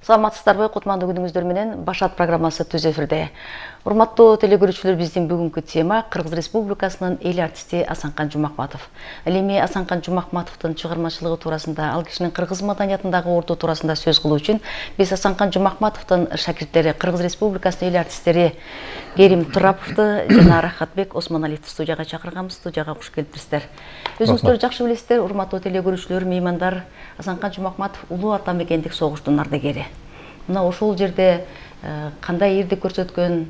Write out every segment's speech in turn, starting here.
Саламатсыздарбы, кутмандуу күнүңүздөр менен Башат программасы түз эфирде. Урматтуу телекөрүүчүлөр, биздин бүгүнкү тема Кыргыз Республикасынын эл артисти Асанкан Жумакматов. Ал эми Асанкан Жумакматовдун чыгармачылыгы туурасында, ал кишинин кыргыз маданиятындагы орду туурасында сөз кылуу үчүн биз Асанкан Жумакматовдун шакирттери, Кыргыз Республикасынын эл артисттери Керим Тураповду жана Рахатбек Осмоналиевди студияга чакырганбыз. Студияга куш келипсиздер. Өзүңүздөр жакшы билесиздер, урматтуу телекөрүүчүлөр, меймандар, Асанкан Жумакматов улуу ата мекендик согуштун ардагери. Мына ошол жерде кандай эрдик көрсөткөн,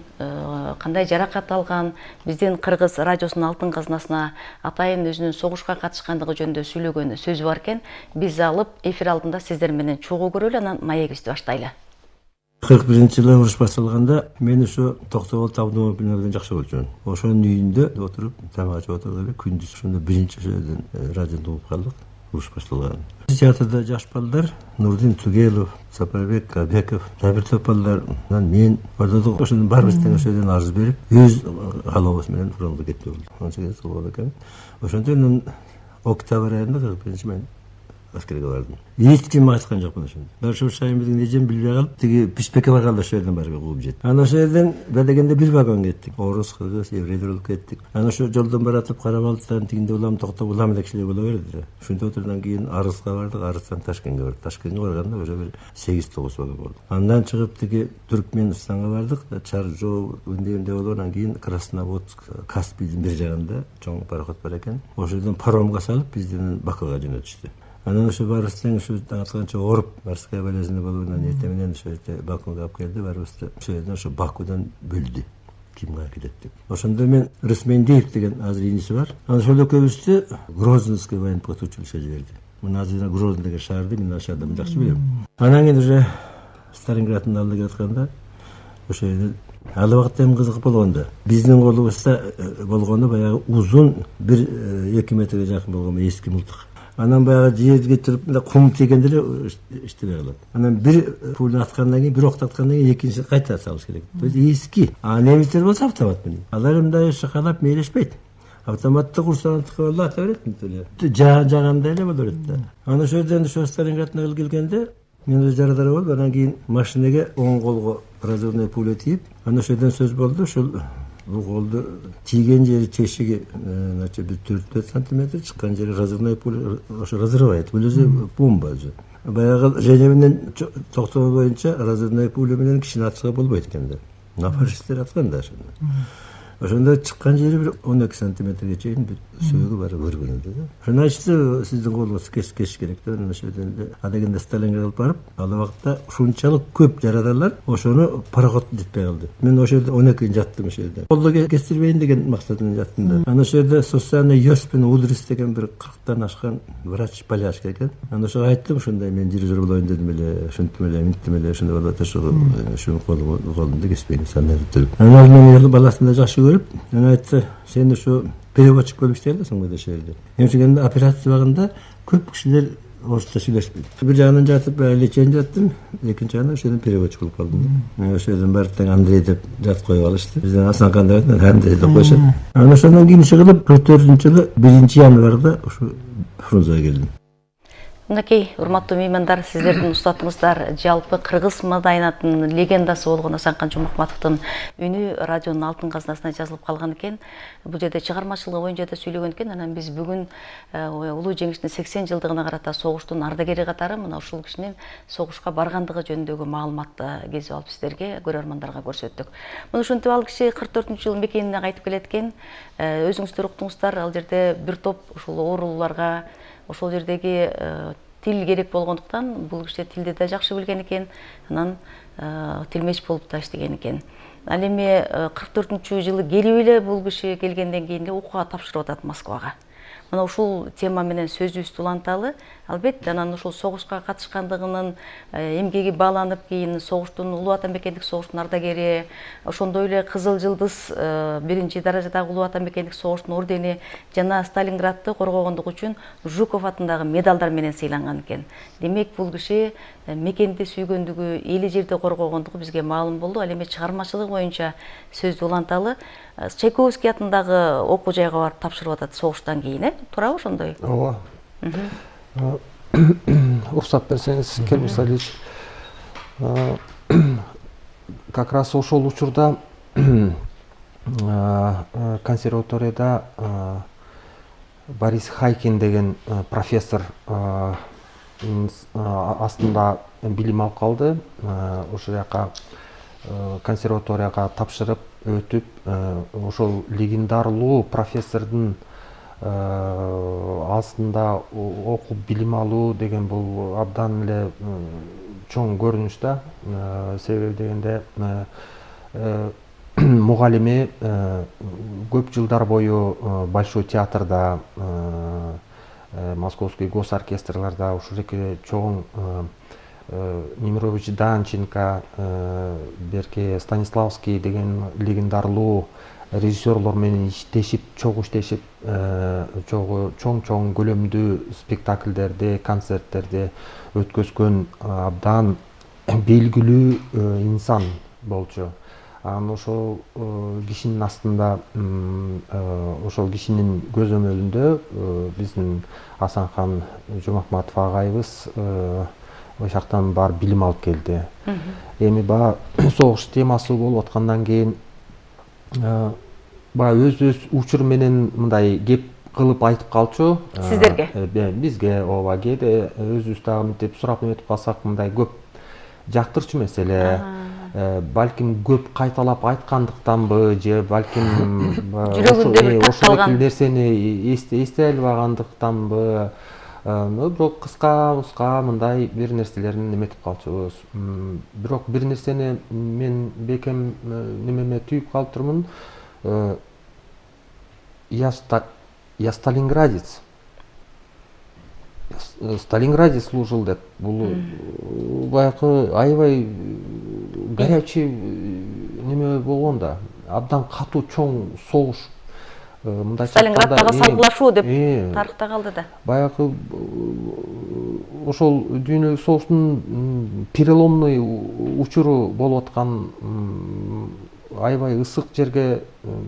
кандай жаракат алган, биздин Кыргыз радиосунун алтын казнасына атайын өзүнүн согушка катышкандыгы жөнүндө сүйлөгөн сөзү бар экен. Биз алып эфир алдында сиздер менен чогуу көрөлү, анан маегибизди баштайлы. 41-жылы уруш башталганда мен ошо Токтогул Табдумов менен жакшы болчумун. Ошонун үйүндө отуруп тамак ачып отурдук эле, күндүз ошондо биринчи радиону угуп калдык. Уруш башталган. Театрда жаш балдар Нурдин Тугелов, Сапарбек Кабеков, Табир Топалдар, мен бардык. Ошондон барбыз тең ошодон арыз берип, өз каалообуз менен фронтко кетти болду. Ошондо сол экен. Ошондон октябрь айында 41-чи мен аскерге бардым. Эч ким айткан жокмун ошондо. Ошо шайын билген эжем билбей калып, тиги Бишбекке барганда ошол жерден барып кууп жет. Анан ошол жерден бедегенде бир вагон кеттик. Орус, кыргыз, еврейлер болуп кеттик. Анан ошо жолдон баратып карап алдыдан тигинде улам токтоп улам эле кишилер боло берди. Ошондо отурдан кийин Арыска бардык, Арыстан Ташкентке бардык. Ташкентке барганда уже бир 8-9 вагон болду. Андан чыгып тиги Түркменистанга бардык. Чаржоо өндө болуп, анан кийин Красноводск, Каспийдин бир жагында чоң пароход бар экен. Ошодон паромго салып биздин Бакуга жөнөтүштү. Анан ошо барыбыздан ошо атканча оруп Морская болезнь болуунан эртең менен ошо Бакуга алып келди. Барыбызды ошо жерден ошо Бакудан бөлдү. Кимге кетет деп. Ошондо мен Рысмендиев деген азыр иниси бар. Анан ошол экөөбүздү Грозненский военно-подготовительный училище жиберди. Мына азыр Грозный деген шаарды мен ашаада жакшы билем. Анан кийин уже Сталинградтын алдына келатканда ошо жерде ал убакта эми кызык болгондо биздин колубузда болгону баягы узун 1-2 метрге жакын болгон эски мылтык. Анан баягы жерге туруп мындай кум тийгенде эле иштебей калат. Анан бир пуля аткандан кийин, бир ок аткандан кийин экинчи кайта салыш керек. То есть эски. А немецтер болсо автомат менен. Алар мындай шакалап мейлешпейт. Автоматты курсантыкы болду ата берет. Жагандай эле боло берет да. Анан ошол жерден ошо Сталинградтан келгенде мен өзү жарадар болуп, анан кийин машинеге оң колго разрывной пуля тийип, анан ошол жерден сөз болду, ошол бул колду тийген жери тешиги, значит, 4 сантиметр, чыккан жери разрывной пуля, ошо разрывает. Бул өзү бомба өзү. Баягы жене менен токтоо боюнча разрывной пуля менен кишини атышка болбойт экен да. Фашисттер аткан да ошондо. Ошондо чыккан жери бир 12 сантиметрге чейин сөөгү бары көргөнү да. Ошондо айтышты, сиздин колуңуз кесиш керек да. Ошол жерден адегенде Сталинградка алып барып, ал убакта ушунчалык көп жараданlar ошону пароход жетпей калды. Мен ошол жерде 12 жаттым ошол жерде. Колду кестирбейин деген максат менен жаттым да. Анан ошол жерде социальный ёспен Удрис деген бир 40тан ашкан врач поляшка экен. Анан ошого айттым, ушундай мен дирижер болоюн дедим эле, ушинтип эле, минтип эле, ошондой болуп ошо колумду кеспейин санап. Анан мен баласын да жакшы көрүп, анан айтты, сен ошо переводчик болуп иштей аласың ошол жерде. Эмчегенде операция багында көп кишилер орусча сүйлөшпөйт. Бир жагынан жатып лечение жаттым, экинчи жагынан ошол жерден переводчик болуп калдым. Ошол жерден барып тең Андрей деп жат коюп алышты. Бизден Асанкан деп Андрей деп коюшат. Анан ошондон кийин иши кылып 44-жылы 1-январда ошо Фрунзеге келдим. Мынакей, урматтуу меймандар, сиздердин устатыңыздар жалпы кыргыз маданиятынын легендасы болгон Асанкан Жумакматовдун үнү радионун алтын казнасына жазылып калган экен. Бул жерде чыгармачылыгы боюнча да сүйлөгөн экен. Анан биз бүгүн улуу жеңиштин 80 жылдыгына карата согуштун ардагери катары мына ушул кишинин согушка баргандыгы жөнүндөгү маалыматты кесип алып сиздерге, көрөрмандарга көрсөттүк. Мына ушинтип ал киши 44-жыл мекенине кайтып келет экен. Өзүңүздөр уктуңуздар, ал жерде бир топ ушул оорулууларга ошол жердеги тил керек болгондуктан бул киши тилди да жакшы билген экен. Анан тилмеч болуп да иштеген экен. Ал эми 44-жылы келип эле бул киши келгенден кийин эле окууга тапшырып атат Москвага. Мына ушул тема менен сөзүбүздү уланталы. Албетте анан ушул согушка катышкандыгынын эмгеги бааланып, кийин согуштун улуу ата мекендик согуштун ардагери, ошондой эле Кызыл Жылдыз 1-чи даражадагы улуу ата мекендик согуштун ордени жана Сталинградты коргогондугу үчүн Жуков атындагы медалдар менен сыйланган экен. Демек бул киши мекенди сүйгөндүгү, эли жерди коргогондугу бизге маалым болду. Ал эми чыгармачылык боюнча сөздү уланталы. Чайковский атындагы окуу жайга барып тапшырып атат согуштан кийин, туурабы ошондой? Ооба. Уруксат берсеңиз, Керим Мусалиевич. Как раз ошол учурда консерваторияда Борис Хайкин деген профессор астында билим алып калды. Ошол жака консерваторияга тапшырып өтүп, ошол легендарлуу профессордун астында окуп билим алуу деген бул абдан эле чоң көрүнүш да. Себеби дегенде мугалими көп жылдар бою Большой театрда, Московский госоркестрларда, ушул жерге чоң Немирович Данченко, берки Станиславский деген легендарлуу режиссерлор менен иштешип, чогуу иштешип, чоң көлөмдүү спектакльдерди, концерттерди өткөзгөн абдан белгилүү инсан болчу. Анан ошол кишинин астында, ошол кишинин көзөмөлүндө биздин Асанхан Жумакматов агайыбыз ошол жактан барып билим алып келди. Эми баягы согуш темасы болуп аткандан кийин баягы өз учуру менен мындай кеп кылып айтып калчу. Сиздерге? Бизге, ооба, кээде өзүбүз дагы мынтип сурап өтүп калсак, мындай көп жактырчу эмес эле. Балким көп кайталап айткандыктанбы, же балким жүрөгүндө бир ошол нерсени эстей албагандыктанбы, бирок кыска мындай бир нерселерин эметип калчубуз. Бирок бир нерсени мен бекем немеме түйүп калып турмун. Я сталинградец. Сталинграде служил деп. Бул баягы аябай горячий неме болгон да. Абдан катуу чоң согуш. Сталинградтагы салгылашуу деп тарыхта калды да. Баягы ошол дүйнөлүк согуштун переломный учуру болуп аткан, аябай ысык жерге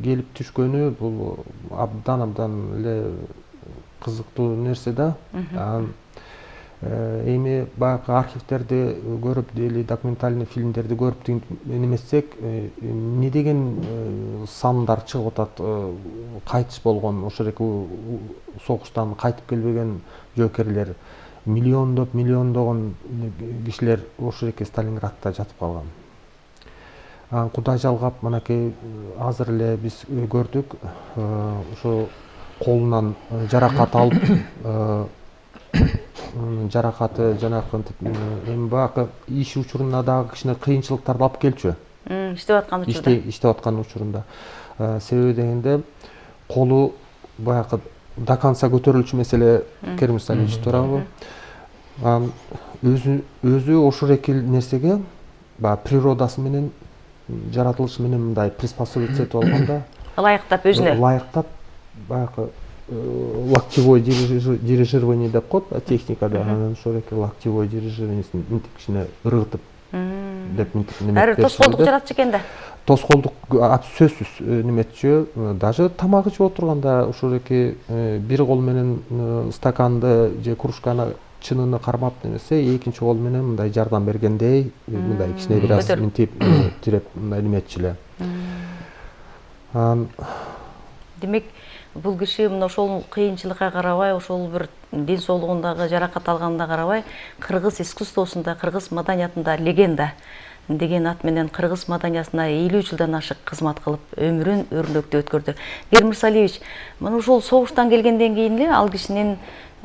келип түшкөнү бул абдан эле кызыктуу нерсе да. Эми баягы архивтерди көрүп, дели документальный фильмдерди көрүп немесек, эмне деген сандар чыгып атат, кайтыш болгон, ошол эки согуштан кайтып келбеген жоокерлер, миллиондогон кишилер ошол эки Сталинградта жатып калган. Кудай жалгап, мынакей азыр эле биз көрдүк, ошо колунан жаракат алып, жаракаты жанакы эми баягы иш учурунда дагы кичине кыйынчылыктарды алып келчү. Иштеп аткан учурунда. Себеби дегенде колу баягы до конца көтөрүлчү эмес эле, Керим Салиевич туурабы? Өзү ошол эки нерсеге баягы природасы менен, жаратылышы менен мындай приспособиться этип алганда, ылайыктап өзүнө. Ылайыктап баягы локтевой дирижирование деп коет техникада, анан ошол эки локтевой дирижированиесин мынтип кичине ыргытып деп мынтип неме. Бир тоскоолдук жаратчу экен да. Тоскоолдук сөзсүз неметчү. Даже тамак ичип отурганда ошол эки бир кол менен стаканды же кружканы чыныны кармап немесе, экинчи кол менен мындай жардам бергендей, мындай кичине бир аз мынтип тиреп мындай неметчү эле. Демек, бул киши мына ошол кыйынчылыкка карабай, ошол бир ден соолугундагы жаракат алганына карабай, кыргыз искусствосунда, кыргыз маданиятында легенда деген ат менен кыргыз маданиясына 50 жылдан ашык кызмат кылып, өмүрүн өрлөктө өткөрдү. Керим Салиевич, мына ошол согуштан келгенден кийин эле ал кишинин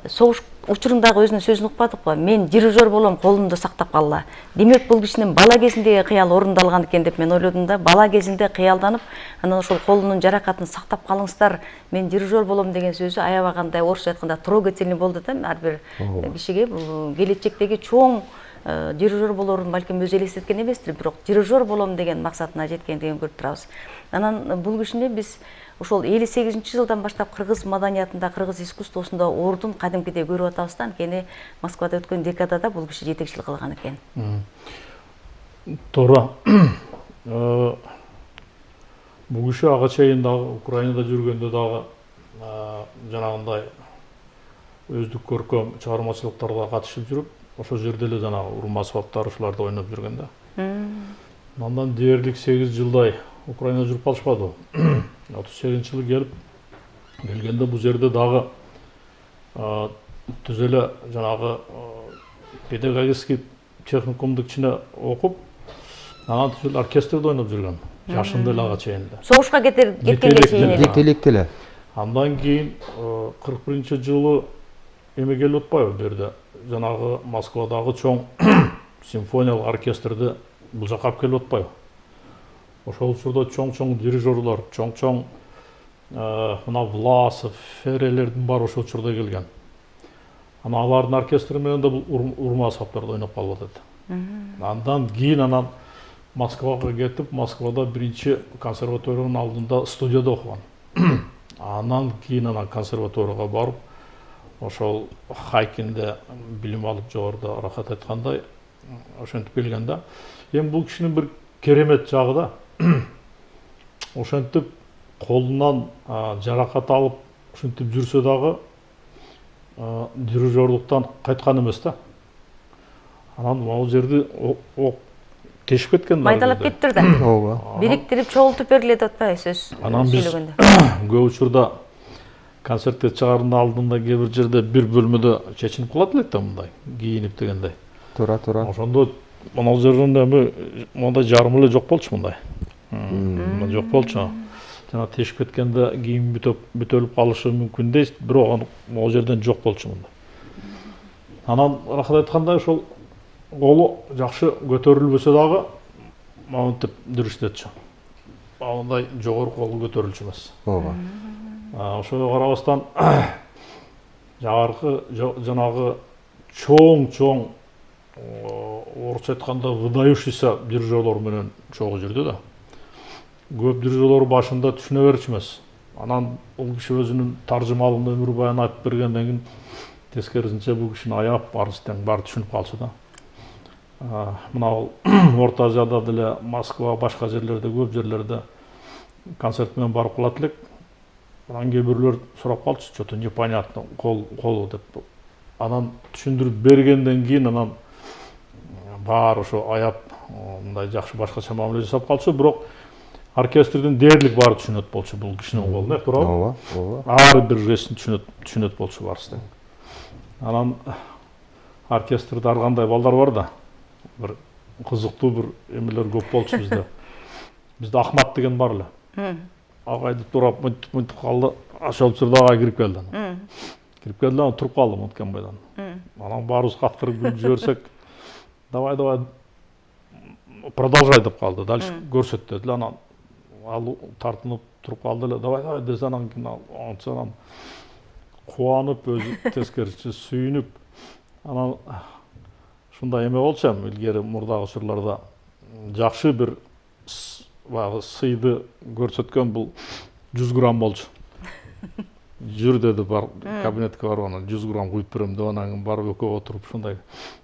согуш учурундагы өзүнүн сөзүн укпадыкпы? Мен дирижер болом, колумду сактап калла. Демек, бул кишинин бала кезиндеги кыял орундалган экен деп мен ойлодум да. Бала кезинде кыялданып, анан ошол колунун жаракатын сактап калыңыздар, мен дирижер болом деген сөзү аябагандай, орусча айтканда, трогательный болду да. Ар бир кишиге бул келечектеги чоң дирижер болорун балким өзү элестеткен эместир, бирок дирижер болом деген максатына жеткендигин көрүп турабыз. Анан бул кишини биз ошол 58-жылдан баштап кыргыз маданиятында, кыргыз искусствосунда ордун кадимкидей көрүп атабыз да. Анткени Москвада өткөн декадада бул киши жетекчилик кылган экен. Туура. Бул киши ага чейин дагы Украинада жүргөндө дагы жанагындай өздүк көркөм чыгармачылыктарга катышып жүрүп, ошол жерде эле жанагы урма аспаптар ушуларды ойноп жүргөн да. Андан дээрлик 8 жылдай Украинада жүрүп калышпады. 38-жылы келгенде бул жерде дагы түз эле жанагы педагогический техникумду кичине окуп, анан түз эле оркестрде ойноп жүргөн. Жашында эле ага чейин эле. Согушка кеткенге чейин эле. Жетелекте эле. Андан кийин 41-жылы эме келип атпайбы бу жерде. Жанагы Москвадагы чоң симфониялык оркестрди бул жака алып келип атпайбы. Ошол учурда чоң дирижерлор, чоң мына Власов, Ферелердин баары ошол учурда келген. Анан алардын оркестри менен да бул урма аспаптарды ойноп калып атат. Андан кийин Москвага кетип, Москвада биринчи консерваториянын алдында студияда окуган. Анан кийин консерваторияга барып, ошол Хайкинде билим алып жогоруда Рахат айткандай ошентип келген да. Эми бул кишинин бир керемет жагы да. Ошентип колунан жаракат алып, ошентип жүрсө дагы дирижерлуктан кайткан эмес да. Анан могу жерди тешип кеткен да. Майдалап кетти да. Ооба. Бириктирип чогултуп бергиле деп атпайбы сөз сүйлөгөндө. Көп учурда концертке чыгаардын алдында кээ бир жерде бир бөлмөдө чечинип калат элек да мындай, кийинип дегендей. Туура. Ошондо монал жерден эми мондай жарым эле жок болчу мындай. Жок болчу. Жана тешип кеткенде кийим бүтөлүп калышы мүмкүн дейт, бирок могу жерден жок болчу мындай. Анан Рахат айткандай ошол колу жакшы көтөрүлбөсө дагы монтип жүрүштөтчү. Мындай жогору колу көтөрүлчү эмес. Ооба. Ошого карабастан жанагы чоң орусча айтканда выдающийся дирижерлор менен чогуу жүрдү да. Көп дирижерлор башында түшүнө берчү эмес. Анан бул киши өзүнүн таржымалын өмүр баян айтып бергенден кийин тескерисинче бул кишини аяп барыстан баары түшүнүп калчу да. Мына Орто Азияда деле Москва, башка жерлерде, көп жерлерде концерт менен барып калат элек. Анан кээ бирлер сурап калчу, что-то непонятно, колу деп. Анан түшүндүрүп бергенден кийин анан баары ошо аяп мындай жакшы башкача мамиле жасап калчу, бирок оркестрдин дээрлик баары түшүнөт болчу бул кишинин колун, туурабы? Ооба. Ар бир жестин түшүнөт болчу барысы. Анан оркестрде ар кандай балдар бар да. Бир кызыктуу бир эмелер көп болчу бизде. Бизде Ахмат деген бар эле. Агайды турап мынтип калды. Ошол учурда ага кирип келди. Кирип келди, анан туруп калды монткен бойдон. Анан баарыбыз каткырып күлүп жиберсек, давай продолжай деп калды. Дальше көрсөт деди. Анан ал тартынып туруп калды эле. Давай десе анан кубанып өзү тескерисинче сүйүнүп, анан ушундай эме болчу эми илгери мурдагы учурларда жакшы бир баягы сыйды көрсөткөн бул 100 грамм болчу. Жүр деди, бар кабинетке барып анан 100 грамм куюп берем деп анан кийин барып экөө отуруп ушундай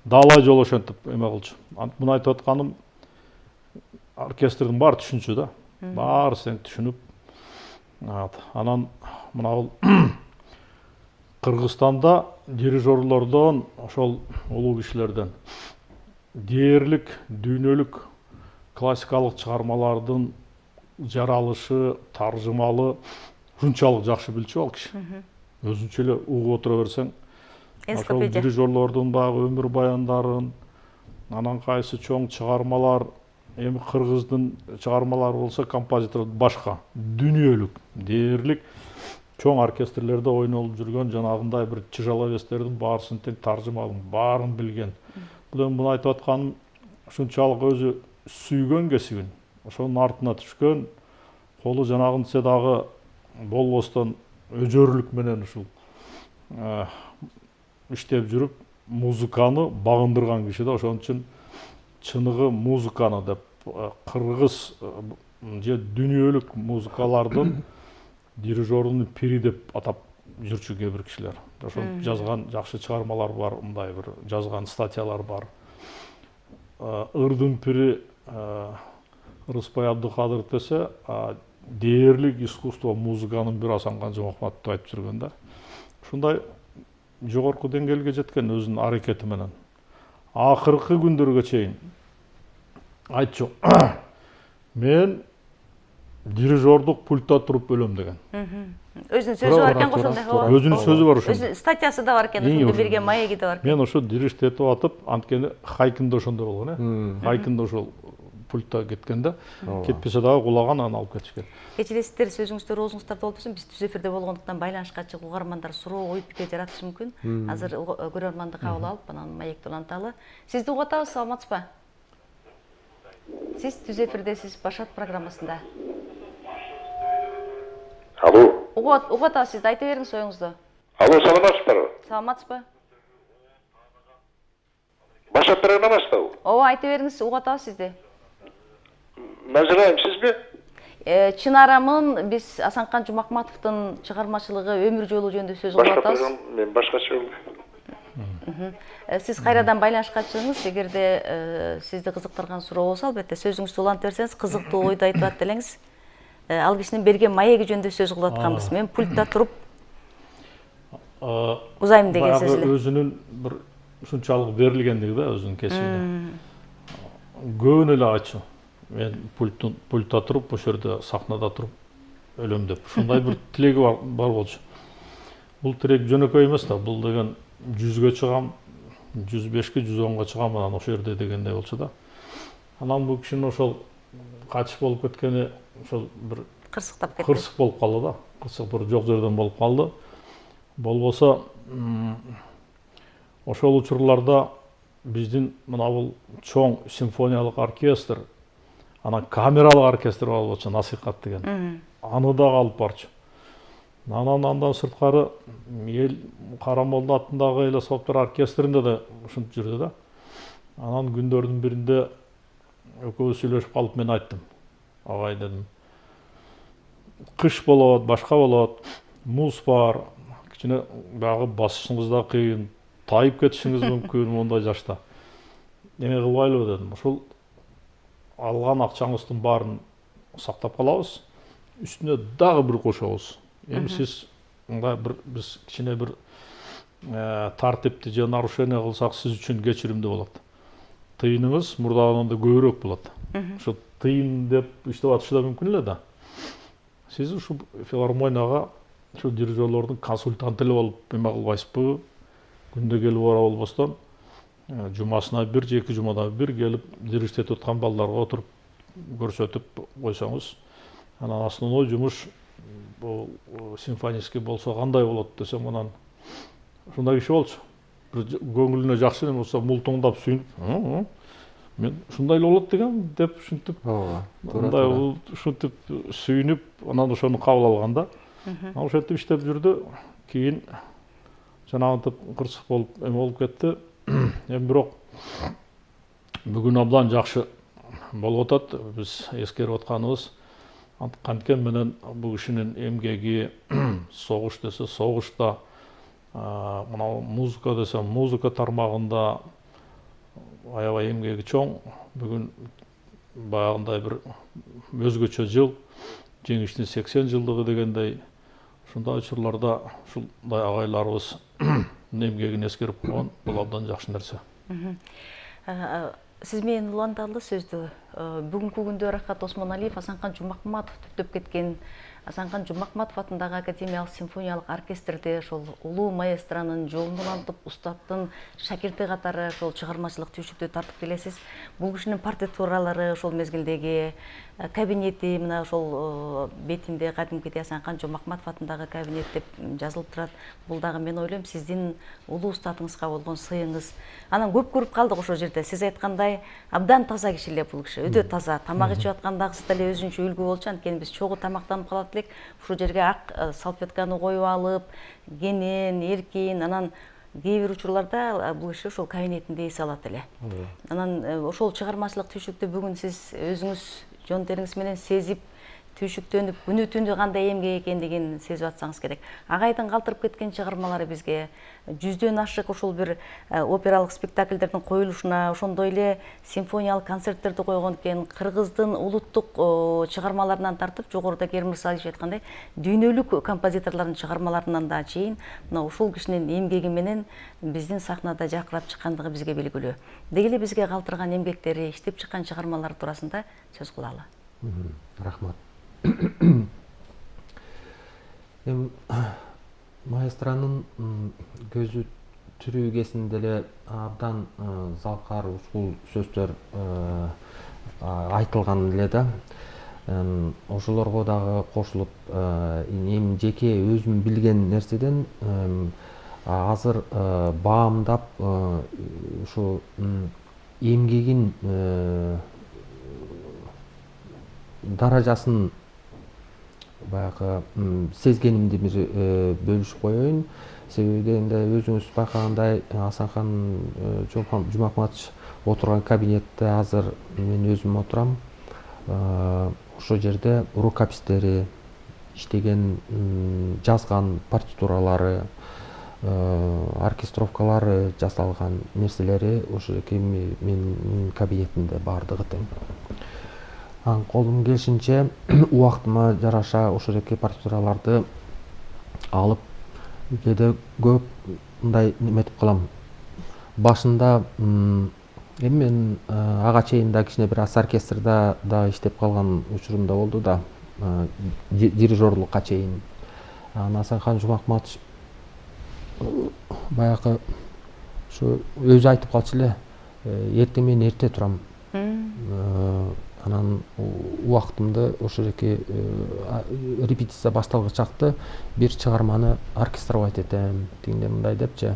далай жолу ошентип эме кылчу. Муну айтып атканым оркестрдин баары түшүнчү да. Баарысы тең түшүнүп. Анан мына Кыргызстанда дирижерлордон, ошол улуу кишилерден дээрлик, дүйнөлүк классикалык чыгармалардын жаралышы, таржымалы ушунчалык жакшы билчү ал киши. Өзүнчө эле угуп отура берсең, ошол дирижерлордун дагы өмүр баяндарын, анан кайсы чоң чыгармалар, эми кыргыздын чыгармалары болсо композитор башка, дүнүйөлүк, дээрлик чоң оркестрлерде ойнолуп жүргөн жанагындай бир тяжеловестердин баарысын тең таржымалын баарын билген. Бул эми муну айтып атканым ушунчалык өзү сүйгөн кесибин, ошонун артына түшкөн, колу жанагынча дагы болбостон өжөрлүк менен ушул иштеп жүрүп, музыканы багындырган киши да. Ошон үчүн чыныгы музыканы деп кыргыз же дүнүйөлүк музыкалардын дирижерунун пири деп атап жүрчү кээ бир кишилер. Ошол жазган жакшы чыгармалар бар, мындай бир жазган статьялар бар. Ырдын пири Рыспай Абдыкадыров десе, дээрлик искусство музыканын бир Асан Канжы Мухматов айтып жүргөн да. Ушундай жогорку деңгээлге жеткен өзүнүн аракети менен. акыркы күндөргө чейин айтчу мен дирижердук пультта туруп өлөм деген. Өзүнүн сөзү бар экен ошондой. Өзүнүн сөзү бар ошондо. Өзүнүн статьясы да бар экен, ошондо берген маеги да бар экен. Мен ошо дирижт этип атып, анткени Хайкинде ошондой болгон, Хайкинде ошол пультта кеткенде, кетпесе дагы кулаган, аны алып кетишкен. Кечиресиздер, сөзүңүздөр оозуңуздарда болбосун, биз түз эфирде болгондуктан байланышка чыгып угармандар суроо коюп пикир жаратышы мүмкүн. Азыр көрөрманды кабыл алып, анан маекти уланталы. Сизди угуп атабыз, саламатсызбы? Сиз түз эфирдесиз, Башат программасында. Алло. Угуп атабыз, сизди, айта бериңиз оюңузду. Алло, саламатсызбы? Саламатсызбы? Башат программасы бул. Ооба, айта бериңиз, угуп атабыз сизди. Назарайым, сизби? Чынарамын, биз Асанкан Жумакматовдун чыгармачылыгы, өмүр жолу жөнүндө сөз кылып Башка атабыз. программа, мен башкача болду. Сиз кайрадан байланышка чыгыңыз, эгерде сизди кызыктырган суроо болсо, албетте сөзүңүздү улантып берсеңиз, кызыктуу ойду айтып атты элеңиз. Ал кишинин берген маеги жөнүндө сөз кылып атканбыз. Мен пультта туруп узайм деген сөз эле. Өзүнүн бир ушунчалык берилгендиги да, өзүнүн кесибине. Көбүнө эле айтчу. Мен пультта туруп, ошол жерде сахнада туруп өлөм деп. Ушундай бир тилеги бар болчу. Бул тилек жөнөкөй эмес да, бул деген 100ге чыгам, 105ке, 110га чыгам, анан ошол жерде дегендей болчу да. Анан бул кишинин ошол качып болуп кеткени ошол бир кырсыктап кетти. Кырсык болуп калды да. Кырсык бир жок жерден болуп калды. Болбосо ошол учурларда биздин мына бул чоң симфониялык оркестр, анан камералык оркестр болчу, насихат деген. Аны дагы алып барчу. Анан андан сырткары эл Карамолдо атындагы эл аспаптар оркестринде да ушинтип жүрдү да. Анан күндөрдүн биринде экөөбүз сүйлөшүп калып, мен айттым. Агай дедим. Кыш болот, башка болот, муз бар, кичине багы басышыңыз да кыйын, тайып кетишиңиз мүмкүн мондай жашта. Эме кылбайлыбы дедим. Ошол алган акчаңыздын баарын сактап калабыз. Үстүнө дагы бир кошобуз. Эми сиз мындай бир биз кичине бир тартипти же нарушение кылсак сиз үчүн кечиримдүү болот. Тыйыныңыз мурдагыдан да көбүрөөк болот. Ошо тыйын деп иштеп атышы да мүмкүн эле да. Сиз ушу филармонияга ушу дирижерлордун консультанты эле болуп эме кылбайсызбы? Күндө келип бара болбостон, жумасына бир же эки жумада бир келип дирижт этип аткан балдарга отуруп көрсөтүп койсоңуз, анан основной жумуш бул симфонический болсо кандай болот десем, анан ушундай киши болчу. Бир көңүлүнө жакшы эме болсо мултуңдап сүйүнүп, мен ушундай эле болот деген деп ушинтип, мындай ушинтип сүйүнүп, анан ошону кабыл алган да. Ошентип иштеп жүрдү. Кийин жанагынтип кырсык болуп эме болуп кетти. Эми бирок бүгүн абдан жакшы болуп атат. Биз эскерип атканыбыз канткен менен бул кишинин эмгеги, согуш десе согушта, мына музыка десе музыка тармагында аябай эмгеги чоң. Бүгүн баягындай бир өзгөчө жыл, жеңиштин 80 жылдыгы дегендей, ушундай учурларда ушундай агайларыбыз эмгегин эскерип койгон, бул абдан жакшы нерсе. Сиз менен уланталы сөздү. Бүгүнкү күндө Рахат Осмоналиев Асанкан Жумакматов түптөп кеткен Асанкан Жумакматов атындагы академиялык симфониялык оркестрде ошол улуу маэстронун жолун улантып, устаттын шакирти катары ошол чыгармачылык түйшүктү тартып келесиз. Бул кишинин партитуралары, ошол мезгилдеги кабинети, мына ошол бетинде кадимкидей Асанкан Жумакматов атындагы кабинет деп жазылып турат. Бул дагы мен ойлойм сиздин улуу устатыңызга болгон сыйыңыз. Анан көп көрүп калдык ошол жерде. Сиз айткандай, абдан таза киши эле бул киши, өтө таза. Тамак ичип аткандагысы деле өзүнчө үлгү болчу, анткени биз чогуу тамактанып калат элек. Ушул жерге ак салфетканы коюп алып, кенен, эркин, анан кээ бир учурларда бул киши ошол кабинетинде эс алат эле. Анан ошол чыгармачылык түйшүктү бүгүн сиз өзүңүз жон териңиз менен сезип, түйшүктөнүп күнү түнү кандай эмгек экендигин сезип атсаңыз керек. Агайдын калтырып кеткен чыгармалары бизге жүздөн ашык ушул бир опералык спектакльдердин коюлушуна, ошондой эле симфониялык концерттерди койгон экен. Кыргыздын улуттук чыгармаларынан тартып, жогоруда Керим Мырзалиевич айткандай, дүйнөлүк композиторлордун чыгармаларынан да чейин мына ушул кишинин эмгеги менен биздин сахнада жаркырап чыккандыгы бизге белгилүү. Деги эле бизге калтырган эмгектери, иштеп чыккан чыгармалары туурасында сөз кылалы. Рахмат. Маэстронун көзү тирүү кезинде эле абдан залкар ушул сөздөр айтылган эле да. Ошолорго дагы кошулуп, эми жеке өзүм билген нерседен азыр баамдап ушу эмгегин даражасын баягы сезгенимди бир бөлүшүп коеюн. Себеби дегенде өзүңүз байкагандай Асанхан Жумакматович отурган кабинетте азыр мен өзүм отурам. Ошол жерде рукопистери, иштеген, жазган партитуралары, оркестровкалары жасалган нерселери ошо менин кабинетимде баардыгы тең. Колум келишинче убактыма жараша ошол партитураларды алып, кээде көп мындай неметип калам. Башында эми мен ага чейин да кичине бир оркестрда да иштеп калган учурум да болду да, дирижерлукка чейин. Асанхан Жумакматович баягы ушу өзү айтып калчу эле, эртең мен эрте турам. Анан убактымды ошо репетиция башталгы чакты бир чыгарманы оркестровать этем, тигиндей мындай депчи.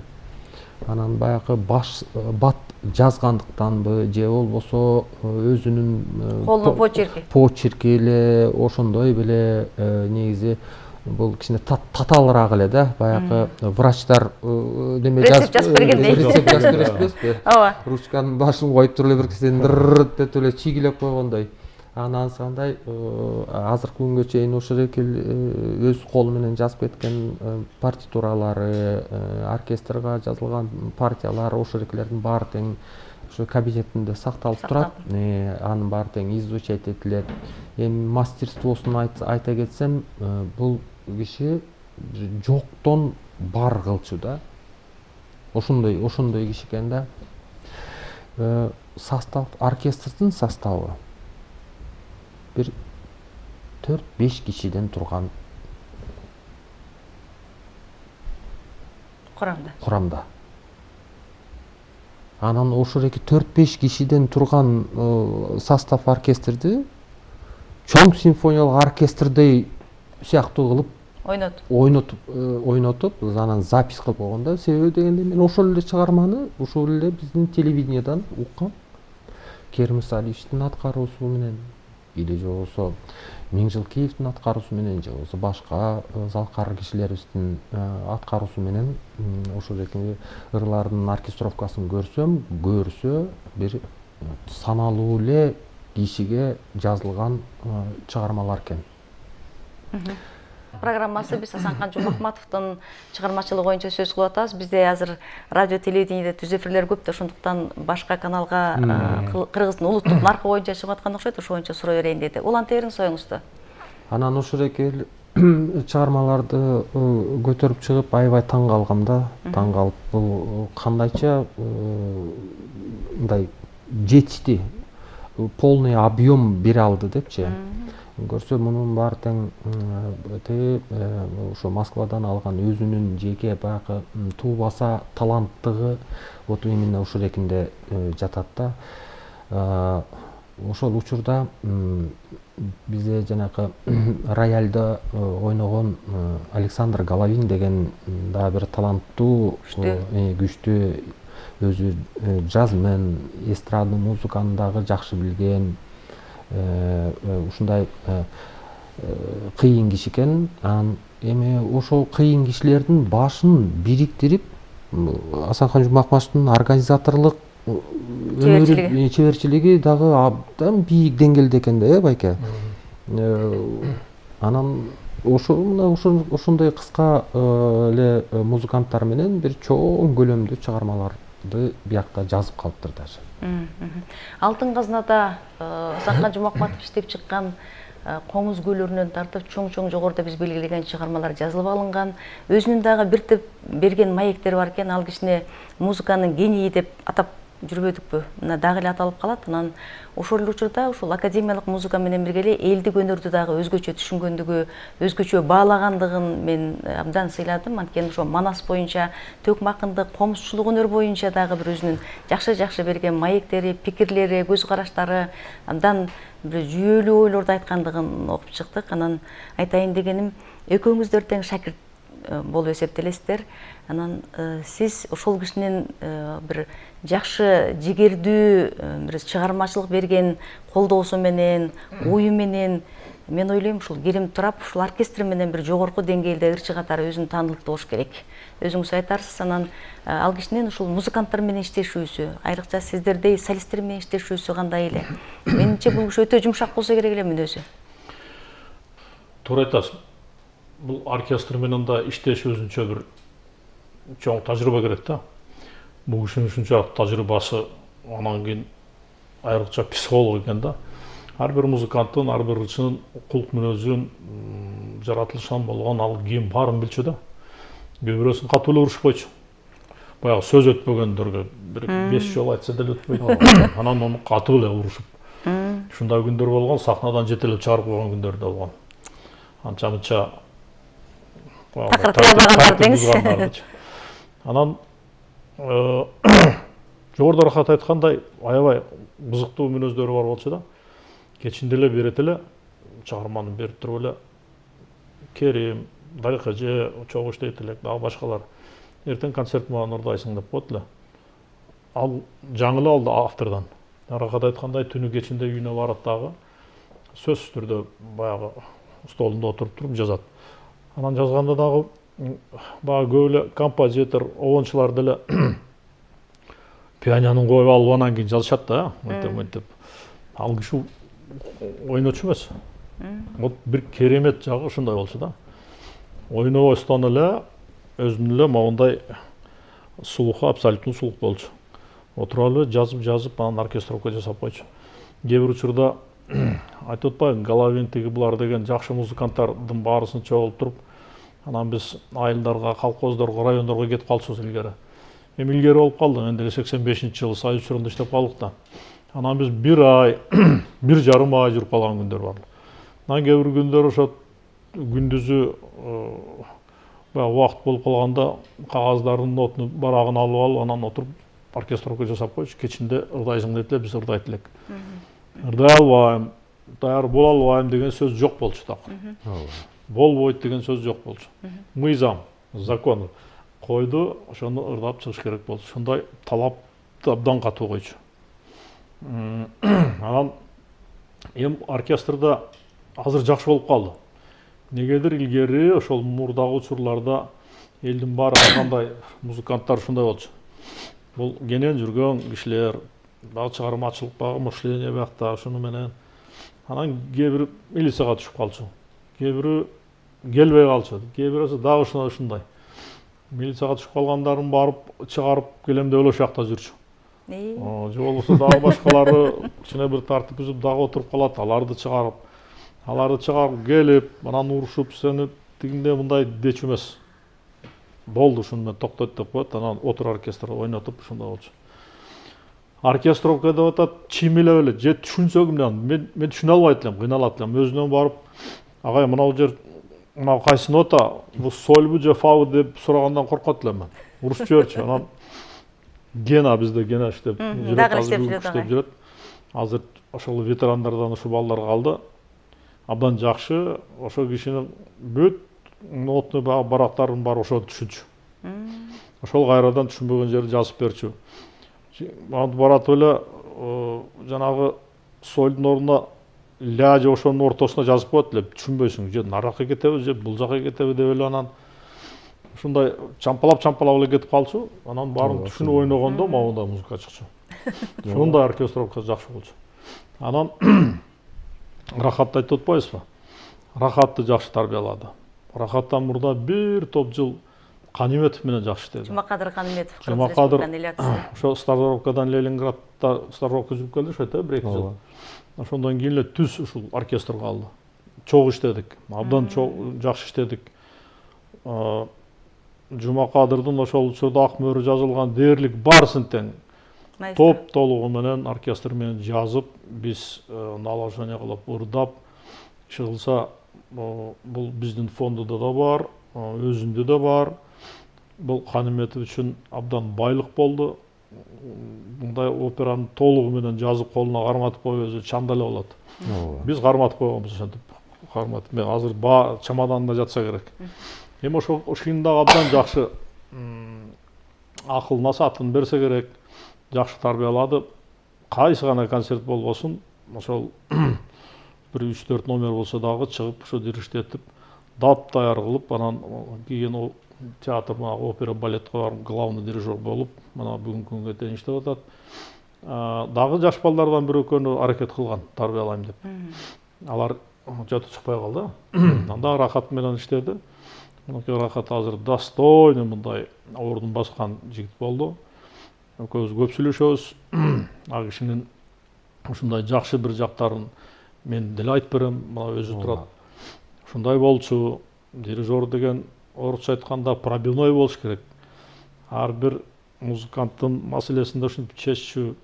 Анан баягы бат жазгандыктанбы же болбосо өзүнүн колунун почерки эле ошондой беле, негизи бул кичине татаалыраак эле да, баягы врачтар неме жазып бергендей. Рецепт жазып беришпеспи? Ооба. Ручканын башын коюп туруп эле бир кисиден деп эле чигилеп койгондой. Анан андай азыркы күнгө чейин ошол өз колу менен жазып кеткен партитуралары, оркестрга жазылган партиялар, ошолердин баары тең ошо кабинетинде сакталып турат. Анын баары тең изучать этилет. Эми мастерствосун айта кетсем, бул киши жоктон бар кылчу да. Ошондой киши экен да. Состав, оркестрдин составы бир 4-5 кишиден турган курамда. Анан ошол 4-5 кишиден турган состав оркестрди чоң симфониялык оркестрдей сыяктуу кылып ойнотуп, анан запись кылып койгон. Себеби дегенде мен ошол эле чыгарманы ошол эле биздин телевидениедан уккам. Керим Мырзалиевичтин аткаруусу менен, или же болбосо Миңжилкеевдин аткаруусу менен, же болбосо башка залкар кишилерибиздин аткаруусу менен ошол ырлардын оркестровкасын көрсө бир саналуу эле кишиге жазылган чыгармалар экен. Программасы биз Асанхан Жумакматовдун чыгармачылыгы боюнча сөз кылып атабыз. Бизде азыр радио телевидениеде түз эфирлер көп да, ошондуктан башка каналга Кыргыздын улуттук наркы боюнча чыгып аткан окшойт, ошо боюнча сурай берейин деди. Уланта бериңиз оюңузду. Анан ошол чыгармаларды көтөрүп чыгып аябай таң калгам да. Таң калып, бул кандайча мындай жетишти, полный объем бере алды депчи. Көрсө мунун баары тең ошо Москвадан алган өзүнүн жеке баягы туубаса таланттыгы вот именно ошол экинде жатат да. Ошол учурда бизде жанакы рояльда ойногон Александр Головин деген да бир таланттуу, күчтүү, өзү джазмен, эстрадный музыканы дагы жакшы билген, ушундай кыйын киши экен. Эми ошол кыйын кишилердин башын бириктирип, Асанхан Жумакматовдун организаторлук чеберчилиги дагы абдан бийик деңгээлде экен да, байке. Анан ошондой кыска эле музыканттар менен бир чоң көлөмдүү чыгармаларды биякка жазып калыптыр даже. Алтын казнада Саккан Жумакматов иштеп чыккан Комуз күйлөрүнөн тартып чоң жогоруда биз белгилеген чыгармалар жазылып алынган. Өзүнүн дагы бир теп берген маектери бар экен. Ал кишине музыканын гении деп атап жүрбөдүкпү? Мына дагы эле аталып калат. Анан ошол эле учурда ушул академиялык музыка менен бирге эле элдик өнөрдү дагы өзгөчө түшүнгөндүгү, өзгөчө баалагандыгын мен абдан сыйладым. Анткени ошо Манас боюнча, Төкмакындык, комузчулук өнөр боюнча дагы бир өзүнүн жакшы берген маектери, пикирлери, көз караштары абдан бир жүйөлүү ойлорду айткандыгын окуп чыктык. Анан айтайын дегеним, экөөңүздөр тең шакирт болуп эсептелесиздер. Анан сиз ошол кишинин бир жакшы жигердүү бир чыгармачылык берген колдоосу менен, ою менен мен ойлойм ушул Керим Турап ушул оркестр менен бир жогорку деңгээлде ырчы катары өзүн таанылтты болуш керек. Өзүңүз айтарсыз. Анан ал кишинин ушул музыканттар менен иштешүүсү, айрыкча сиздердей солисттер менен иштешүүсү кандай эле? Менимче бул киши өтө жумшак болсо керек эле мүнөзү. Туура айтасыз. Бул оркестр менен да иштеш өзүнчө бир чоң тажрыйба керек да. Бул кишинин ушунча тажрыйбасы, анан кийин айрыкча психолог экен да. Ар бир музыканттын, ар бир ырчынын кулк мүнөзүн, жаратылышынан болгон ал кийин баарын билчү да. Кээ бирөөсүн катуу эле урушпойчу. Баягы сөз өтпөгөндөргө бир 5 жолу айтса деле өтпөйт. Анан ону катуу эле урушуп. Ушундай күндөр болгон, сахнадан жетелеп чыгарып койгон күндөр да болгон. Анча-мынча Анан жогоруда рахат айткандай, аябай кызыктуу мүнөздөрү бар болчу да. Кечинде эле берет эле чыгарманы берип туруп эле Керим, Дайкыжы, чогуу иштейт элек, дагы башкалар. Эртең концерт менен ырдайсың деп коет эле. Ал жаңылы алды автордон. Рахат айткандай, түнү кечинде үйүнө барат дагы сөзсүз түрдө баягы столунда отуруп жазат. Анан жазганда дагы баягы көп эле композитор, обончулар деле пианинон коюп алып анан кийин жазышат да, мынтип. Ал киши ойночу эмес. Вот бир керемет жагы ушундай болчу да. Ойнобостон эле өзүнүн эле моундай сулуху, абсолютно сулук болчу. Отуруп эле жазып анан оркестровка жасап койчу. Кээ бир учурда айтып атпайбы, Головин тиги булар деген жакшы музыканттардын баарысын чогултуп туруп, анан биз айылдарга, колхоздорго, райондорго кетип калчубуз илгери. Эми илгери болуп калды. Мен деле 85-жылы Союз учурунда иштеп калдык да. Анан биз 1 ай, 1,5 ай жүрүп калган күндөр бар. Анан кээ бир күндөр ошо күндүзү баягы убакыт болуп калганда кагаздардын нотunu барагын алып анан отуруп оркестровка жасап койчу. Кечинде ырдайсың дейт эле, биз ырдайт элек. Ырдай албайм, даяр боло албайм деген сөз жок болчу так. Болбойт деген сөз жок болчу. Мыйзам, закон койду, ошону ырдап чыгыш керек болчу. Ошондой талапты абдан катуу койчу. Анан эми оркестрда азыр жакшы болуп калды. Негедир илгери ошол мурдагы учурларда элдин баары кандай музыканттар ушундай болчу. Бул кенен жүргөн кишилер, багы чыгармачылык, багы мышление биякта ушуну менен. Анан кээ бир милицияга түшүп калчу. Кээ бири келбей калчу. Кээ бирөөсү дагы ушундай. Милицияга түшүп калгандарын барып чыгарып келем деп эле ошакта жүрчү. Же болбосо дагы башкалары кичине бир тартип бүзүп дагы отуруп калат, аларды чыгарып келип, анан урушуп, сени тигинде мындай дечү эмес. Болду, ушуну менен токтойт деп коет, анан отур оркестр ойнотуп ушундай болчу. Оркестровка деп атат, чимелеп эле, же түшүнсө мен түшүнө албайт элем, кыйналат элем. Өзүнөн барып, агай мынау жер мынау кайсы нота, бул сольбу же фабы деп сурагандан коркот элем мен. Урушуп жиберчү. Анан Гена бизде Гена иштеп жүрөт. Азыр ошол ветерандардан ушу балдар калды. Абдан жакшы, ошол кишинин бүт нотны барактарын бар ошо түшүнчү. Ошол кайрадан түшүнбөгөн жерди жазып берчү. Баратып эле жанагы сольдун ордуна ля же ошонун ортосуна жазып коет эле, түшүнбөйсүң, же наракка кетеби, же бул жака кетеби деп эле анан ушундай чампалап эле кетип калчу. Анан баарын түшүнүп ойногондо моундай музыка чыкчу. Ушундай оркестровка жакшы болчу. Анан Рахатты айтып отпайсызбы? Рахатты жакшы тарбиялады. Рахаттан мурда бир топ жыл Каниметов менен жакшы иштеди. Жумакадыр Каниметов, Жумакадыр Республиканын ошо стажировкадан Ленинградта стажировка жүрүп келди ошо бир-эки жыл. Ошондон кийин эле түз ушул оркестрге алды. Чоң иштедик. Абдан чоң жакшы иштедик. Жумакадырдын ошол учурда ак мөөрү жазылган дээрлик баарысын тең топ толугу менен оркестр менен жазып, биз наложение кылып ырдап чыгылса, бул биздин фондуда да бар, өзүндө да бар. Бул Каниметов үчүн абдан байлык болду. Мындай операны толугу менен жазып колуна карматып коюп өзү чанда эле болот. Биз карматып койгонбуз ошентип. Карматып, мен азыр чемоданында жатса керек. Эми ошол ошондо абдан жакшы акыл насаатын берсе керек, жакшы тарбиялады. Кайсы гана концерт болбосун, ошол бир 3-4 номер болсо дагы чыгып, ошо дириштетип, дап-даяр кылып, анан кийин театр, опера, балетке барып, главный дирижер болуп, мына бүгүнкү күнгө чейин иштеп атат. Дагы жаш балдардан бир-экөөнү аракет кылган, тарбиялайм деп. Алар жөтө чыкпай калды. Анда Рахат менен иштеди. Рахат азыр достойный мындай ордун баскан жигит болду. Экөөбүз көп сүйлөшөбүз. А кишинин ушундай жакшы бир жактарын мен деле айтып берем, мына өзү турат. Ушундай болчу, дирижер деген орусча айтканда пробивной болуш керек. Ар бир музыканттын маселесин ушинтип чеччү.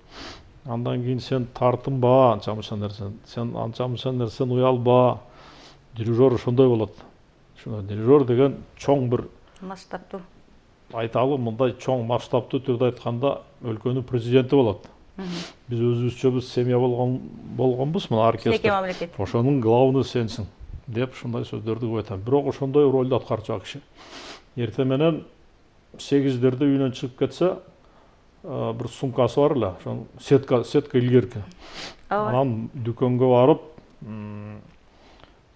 Андан кийин сен тартынба анча-мынча нерсени, сен анча-мынча нерсени уялба. Дирижер ошондой болот. Ошондой дирижер деген чоң бир масштабтуу, айталы мындай чоң масштабтуу түрдө айтканда өлкөнүн президенти болот. Биз өзүбүзчө семья болгонбуз, мына оркестр. Ошонун главный сенсиң деп ушундай сөздөрдү көп айтам. Бирок ошондой ролду аткарчу киши. Эртең менен 8-дерде үйүнөн чыгып кетсе, бир сумкасы бар эле, ошон сетка илгерки. Анан дүкөнгө барып,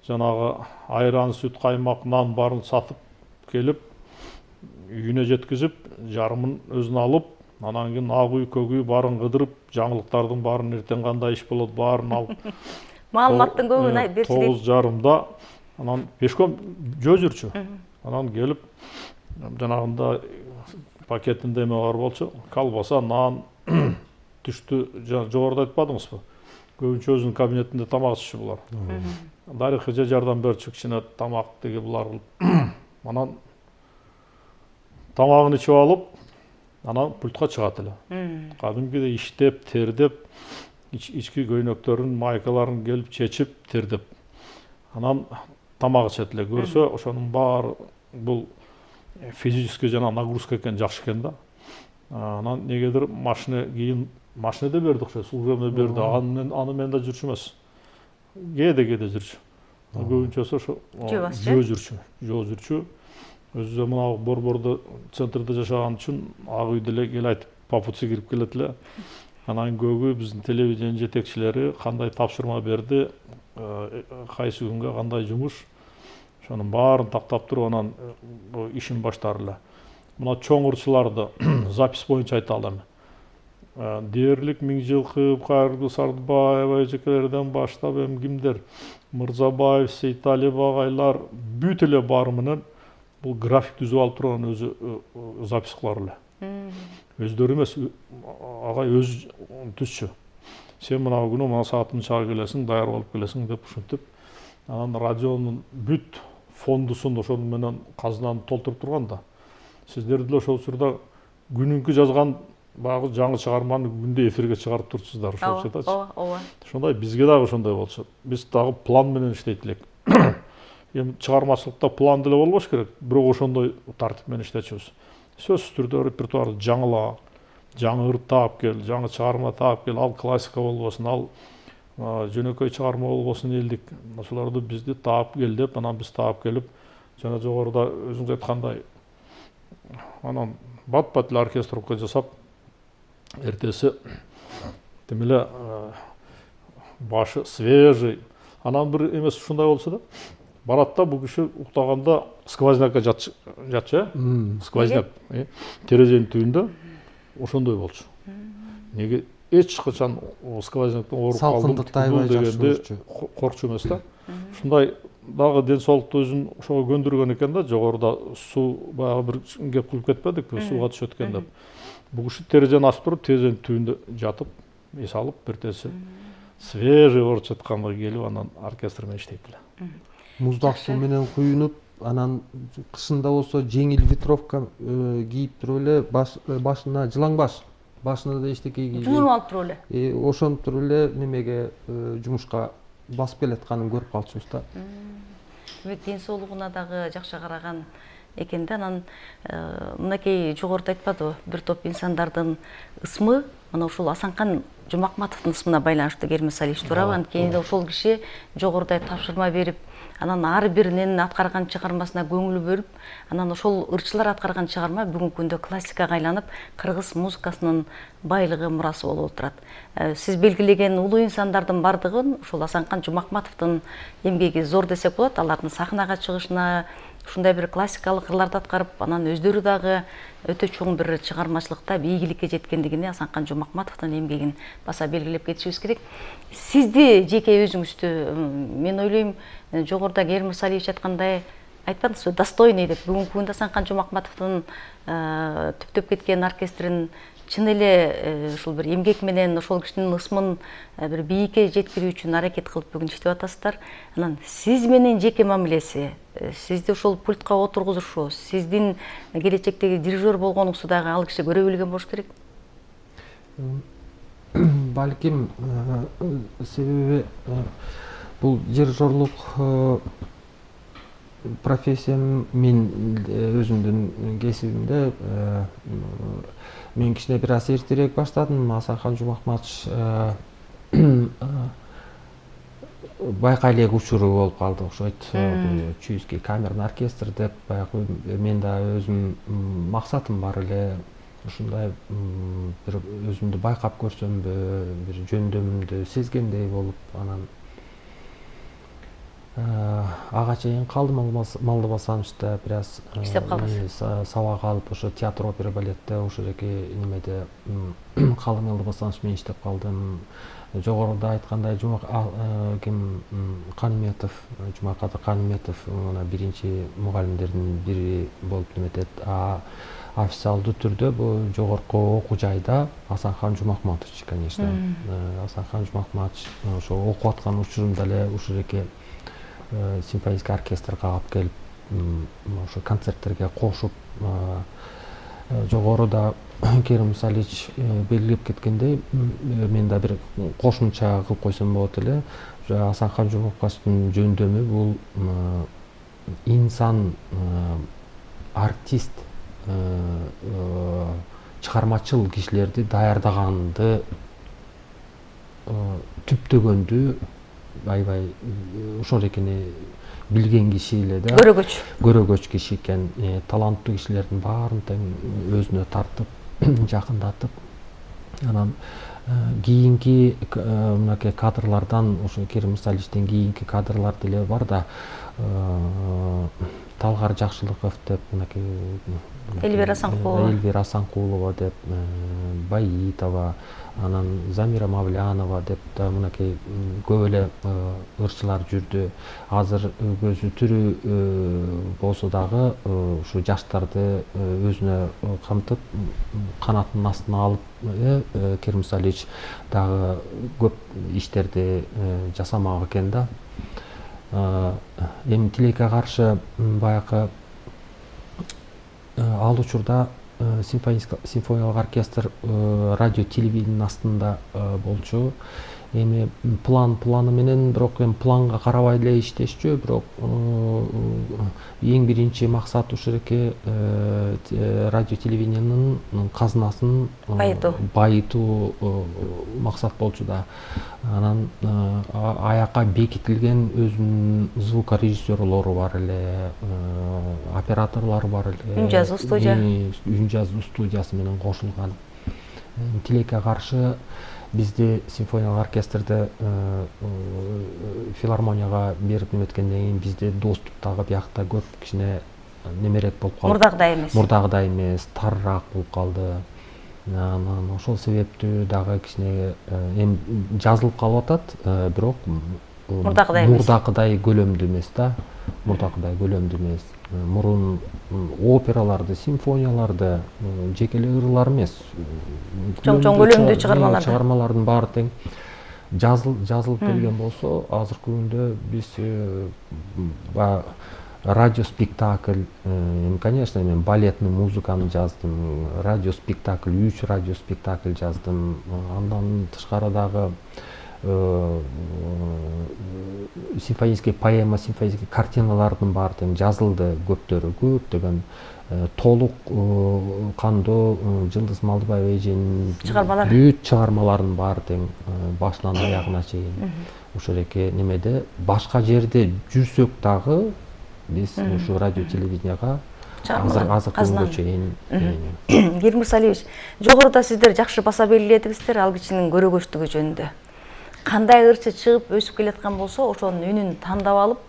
жанагы айран, сүт, каймак, нан барын сатып келип, үйүнө жеткизип, жарымын өзүнө алып, анан кийин ак үй, көк үй барын кыдырып, жаңылыктардын барын эртең кандай иш болот барын алып, маалыматтын көбүн берчү. 9:30 анан пешком жөө жүрчү. Анан келип, жанагында пакетинде эме бар болчу, колбаса, нан түштү. Жогоруда айтпадыңызбы? Көбүнчө өзүнүн кабинетинде тамак иччү булар. Дарыхы же жардам берчү, кичине тамак деги булар кылып. Анан тамагын ичип алып, анан пультка чыгат эле. Кадимкидей иштеп, тердеп, ички көйнөктөрүн, майкаларын келип чечип, тердеп. Анан тамак ичет эле. Көрсө, ошонун баары бул физический жана нагрузка экен, жакшы экен да. Анан негедир машина кийин машинеде берди окшойт, служебный берди. Аны мен да жүрчү эмес. Кээде жүрчү. Көбүнчөсү ошо жөө жүрчү. Өзү мына Борбордо центрде жашаган үчүн ак үйдө эле кел айтып, по пути кирип келет эле. Анан көбү биздин телевидение жетекчилери кандай тапшырма берди, кайсы күнгө кандай жумуш, ошонун баарын тактап туруп анан ишин баштар эле. Мына чоң ырчыларды запись боюнча айталы эми. Дээрлик Миңжылкып, Кайыргүл Сардыбаева эжекелерден баштап эми кимдер? Мырзабаев, Сейталиев агайлар бүт эле баары менен бул график түзүп алып турган өзү запись кылар эле. Өздөрү эмес, агай өз түзчү. Сен мына күнү мына саатын чыга келесиң, даяр болуп келесиң деп ушинтип, анан радионун бүт фондусун ошол менен казынаны толтуруп турган да. Сиздер деле ошол учурда күнүнкү жазган багы жаңы чыгарманы күндө эфирге чыгарып турчусуздар, ошол айтачы. Ошондой бизге дагы ошондой болчу. Биз дагы план менен иштейт элек. Эми чыгармачылыкта план деле болбош керек, бирок ошондой тартип менен иштечүбүз. Сөзсүз түрдө репертуарды жаңыла, жаңы ырд таап кел, жаңы чыгарма таап кел, ал классика болбосун, ал жөнөкөй чыгарма болбосун элдик. Ошолорду бизди таап кел деп, анан биз таап келип, жана жогоруда өзүңүз айткандай, анан бат-бат эле оркестровка жасап, эртеси тим эле башы свежий. Анан бир эмес ушундай болчу да. Барат да бул киши уктаганда сквознякка жатчы, сквозняк, терезенин түбүндө ошондой болчу. Неге эч качан сквозняктан ооруп калдым Салкындыкты аябай жакшы көрчү. корчу эмес да. Ушундай дагы ден соолукту өзүн ошого көндүргөн экен да, жогоруда суу баягы бир кеп кылып кетпедикпи, сууга түшөт экен деп. Бул киши терезени ачып туруп, терезенин түбүндө жатып, эс алып, биртеси свежий ооруп жатканга келип, анан оркестр менен иштейт эле. Муздак суу менен куюнуп, анан кышында болсо жеңил ветровка кийип туруп эле башына жылаң башына да эчтеке кийбей жуунуп алып туруп эле. Ошентип эле немеге жумушка басып келатканын көрүп калчубуз да. Демек ден соолугуна дагы жакшы караган экен да. Анан мынакей жогоруда айтпадыбы, бир топ инсандардын ысмы мына ушул Асанкан Жумакматовдун ысмына байланыштуу Кермес Алиевич туурабы? Анткени ошол киши жогоруда тапшырма берип, анан ар биринин аткарган чыгармасына көңүл бөлүп, анан ошол ырчылар аткарган чыгарма бүгүнкү күндө классикага айланып, кыргыз музыкасынын байлыгы, мурасы болуп отурат. Сиз белгилеген улуу инсандардын бардыгын ушул Асанкан Жумакматовдун эмгеги зор десек болот. Алардын сахнага чыгышына, ушундай бир классикалык ырларды аткарып, анан өздөрү дагы өтө чоң бир чыгармачылыкта ийгиликке жеткендигине Асанкан Жумакматовдун эмгегин баса белгилеп кетишибиз керек. Сизди жеке өзүңүздү, мен ойлойм, жогоруда Кермес Алиевич айткандай, айтпадыңызбы, достойный деп, бүгүнкү күндө Асанкан Жумакматовдун түптөп кеткен оркестрин чын эле ушул бир эмгек менен ошол кишинин ысмын бир бийикке жеткирүү үчүн аракет кылып бүгүн иштеп атасыздар. Анан сиз менен жеке мамилеси, сизди ошол пультка отургузушу, сиздин келечектеги дирижер болгонуңузду дагы ал киши көрө билген болуш керек. Балким себеби бул дирижерлук профессиям мен өзүмдүн кесибимде мен кичине бир аз эртерээк баштадым. Асанкан Жумакматович байкай элек учуру болуп калды окшойт. Чуйский камерный оркестр деп, баягы мен да өзүм максатым бар эле ушундай бир өзүмдү байкап көрсөмбү, бир жөндөмүмдү сезгендей болуп, анан ага чейин калдым Малдыбасановичта бир аз сабак алып, ошо театр, опера, балетте, ошол эки немеде Калым Малдыбасанович менен иштеп калдым. Жогоруда айткандай Каныметов, Жумакадыр Каныметов мына биринчи мугалимдердин бири болуп неметет. Официалдуу түрдө бул жогорку окуу жайда Асанкан Жумакматович, конечно. Асанкан Жумакматович ошо окуп аткан учурумда эле ушул эки симфонический оркестрге алып келип, ошо концерттерге кошуп, жогоруда Кермес Алиевич белгилеп кеткендей, мен да бир кошумча кылып койсом болот эле. Асанкан Жумакматовдун жөндөмү бул инсан, артист, чыгармачыл кишилерди даярдаганды, түптөгөндү аябай ошол экени билген киши эле да. Көрөгөч киши экен. Таланттуу кишилердин баарын тең өзүнө тартып, жакындатып, анан кийинки мынакей кадрлардан, ошо Кермес Алиевичтен кийинки кадрлар деле бар да, Талгар Жакшылыков деп, мынакей Эльвира Асанкулова деп, Баитова, анан Замира Мавлянова деп да мынакей көп эле ырчылар жүрдү. Азыр көзү тирүү болсо дагы ушу жаштарды өзүнө камтып, канатынын астына алып, Кермес Алиевич дагы көп иштерди жасамак экен да. Эми тилекке каршы баягы ал учурда симфониялык оркестр радио телевидениенин астында болчу. Эми планы менен, бирок эми планга карабай эле иштешчү, бирок эң биринчи максат ушул эки радио телевидениенин казынасын байытуу максат болчу да. Анан аякка бекитилген өзүнүн звукорежиссерлору бар эле, операторлору бар эле. Үн жазуу студия. Үн жазуу студиясы менен кошулган. Тилекке каршы бизди симфониялык оркестрде филармонияга берип неметкенден кийин бизде доступ дагы биякта көп кичине немерээк болуп калды. Мурдагыдай эмес. Мурдагыдай эмес, тарыраак болуп калды. Анан ошол себептүү дагы кичине эми жазылып калып атат, бирок мурдакыдай көлөмдүү эмес да. Мурдакыдай көлөмдүү эмес. Мурун операларды, симфонияларды, жекелей ырлар эмес. Чоң көлөмдүү чыгармалардын баары тең жазылып келген болсо, азыркы күндө биз радиоспектакль, конечно, мен балетный музыканы жаздым, радиоспектакль, 3 радиоспектакль жаздым. Андан тышкары дагы симфонический поэма, симфонический картиналардын баары тең жазылды, көптөрү, көптөгөн толук кандуу Жылдыз Малдыбаева эженин бүт чыгармаларынын баары тең башынан аягына чейин ошол эки немеде башка жерде жүрсөк дагы биз ушу радио телевиденияга азыркы күнгө чейин. Гермес Алиевич, жогоруда сиздер жакшы баса белгиледиңиздер ал кишинин көрөгөчтүгү жөнүндө. Кандай ырчы чыгып өсүп келаткан болсо, ошонун үнүн тандап алып,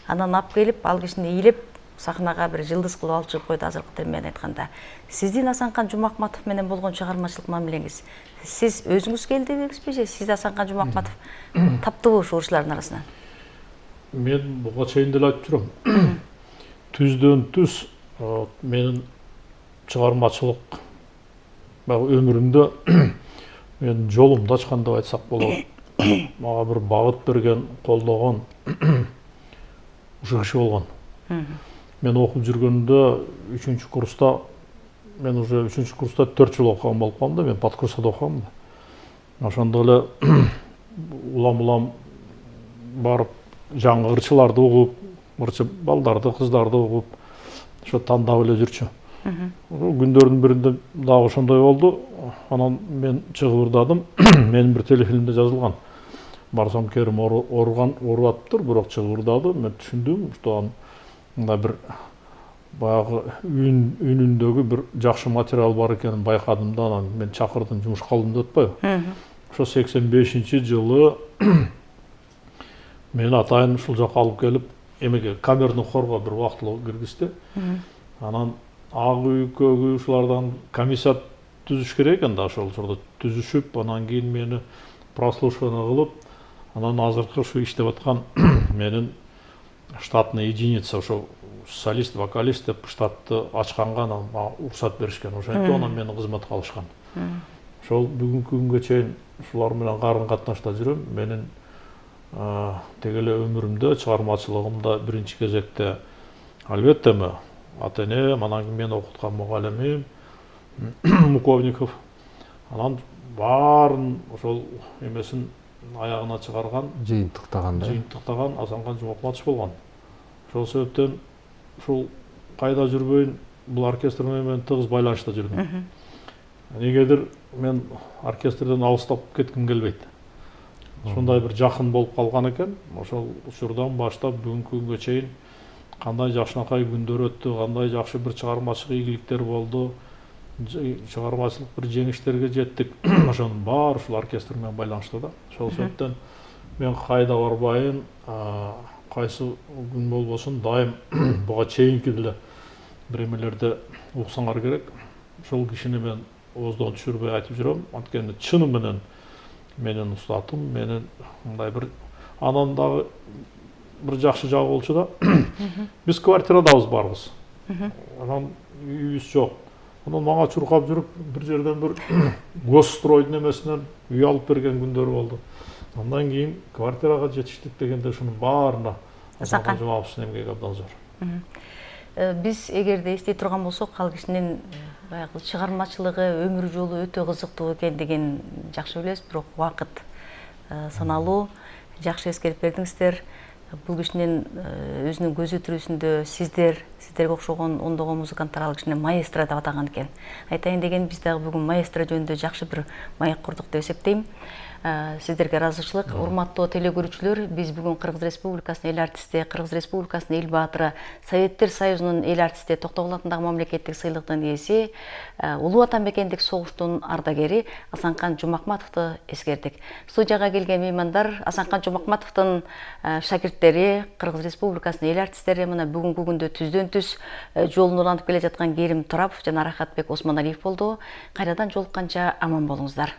анан алып келип, ал кишини ыйлеп сахнага бир жылдыз кылып алып чыгып койду. Азыркы тил менен айтканда, сиздин Асанкан Жумакматов менен болгон чыгармачылык мамилеңиз, сиз өзүңүз келдиңизби же сиз Асанкан Жумакматов таптыбы ушул ырчылардын арасынан? Мен буга чейин деле айтып жүрөм. Түздөн түз менин чыгармачылык өмүрүмдө мен жолумду ачкан деп айтсак болот. Мага бир багыт берген, колдогон ушул киши болгон. Мен окуп жүргөндө 3-курста, мен уже 3-курста 4 жыл окуган болуп калдым да, мен подкурсада окугам да. Ошондо эле улам барып жаңы ырчыларды угуп, ырчы балдарды, кыздарды угуп, ошо тандап эле жүрчү. Күндөрдүн биринде дагы ошондой болду. Анан мен чыгып ырдадым. Менин бир телефилмде жазылган. Барсам Керим ооруп атыптыр, бирок чыгып ырдады. Мен түшүндүм, что анда бир баягы үнүндөгү бир жакшы материал бар экенин байкадым да, анан мен чакырдым, жумушка алдым деп атпайбы. Ошо 85-жылы мен атайын ушул жака алып келип, эмеге камерный хорго бир убактылуу киргизди. Анан ак үй, көк үй ушулардан комиссия түзүш керек экен да, ошол жерде түзүшүп, анан кийин мени прослушивание кылып, анан азыркы ушу иштеп аткан менин штатный единица, ошо солист, вокалист деп штатты ачканга анан уруксат беришкен. Ошентип анан мени кызматка алышкан. Ошол бүгүнкү күнгө чейин ушулар менен карын катнашта жүрөм. Менин теги эле өмүрүмдө, чыгармачылыгымда биринчи кезекте албетте ата-энем, анан кийин мени окуткан мугалимим Муковников, анан баарын ошол эмесин аягына чыгарган, жыйынтыктаган Асанкан Жумакматов болгон. Ошол себептен ушул кайда жүрбөйүн, бул оркестр менен тыгыз байланышта жүрдүм. Негедир мен оркестрден алыстап кетким келбейт. Ушундай бир жакын болуп калган экен. Ошол учурдан баштап бүгүнкү күнгө чейин кандай жакшынакай күндөр өттү, кандай жакшы бир чыгармачылык ийгиликтер болду, чыгармачылык бир жеңиштерге жеттик. Ошонун баары ушул оркестр менен байланышта да. Ошол себептен мен кайда барбайын, кайсы күн болбосун дайым буга чейинки деле бир эмелерде уксаңар керек. Ошол кишини мен ооздон түшүрбөй айтып жүрөм. Анткени чыны менен менин устатым, менин мындай бир анан дагы бир жакшы жагы болчу да. Биз квартирадабыз барбыз. Анан үйүбүз жок. Анан мага чуркап жүрүп, бир жерден бир госстройдун эмесинен үй алып берген күндөр болду. Андан кийин квартирага жетиштик дегенде ушунун баарына Асанкан Жумаковдун эмгеги абдан зор. Биз эгерде эстей турган болсок, ал кишинин баягы чыгармачылыгы, өмүр жолу өтө кызыктуу экендигин жакшы билебиз, бирок убакыт саналуу. Жакшы эскерип бердиңиздер. Бул кишинин өзүнүн көзү тирүүсүндө сиздерге окшогон ондогон музыканттар ал кишини маэстро деп атаган экен. Айтайын деген биз дагы бүгүн маэстро жөнүндө жакшы бир маек курдук деп эсептейм. Сиздерге ыраазычылык. Урматтуу телекөрүүчүлөр, биз бүгүн Кыргыз Республикасынын эл артисти, Кыргыз Республикасынын эл баатыры, Советтер Союзунун эл артисти, Токтогул атындагы мамлекеттик сыйлыктын ээси, Улуу Ватан мекендик согуштун ардагери Асанкан Жумакматовду эскердик. Студияга келген меймандар Асанкан Жумакматовдун шакирттери, Кыргыз Республикасынын эл артисттери мына бүгүнкү күндө түздөн күндүз жолун улантып келе жаткан Керим Турапов жана Рахатбек Осмоналиев болду. Кайрадан жолукканча аман болуңуздар.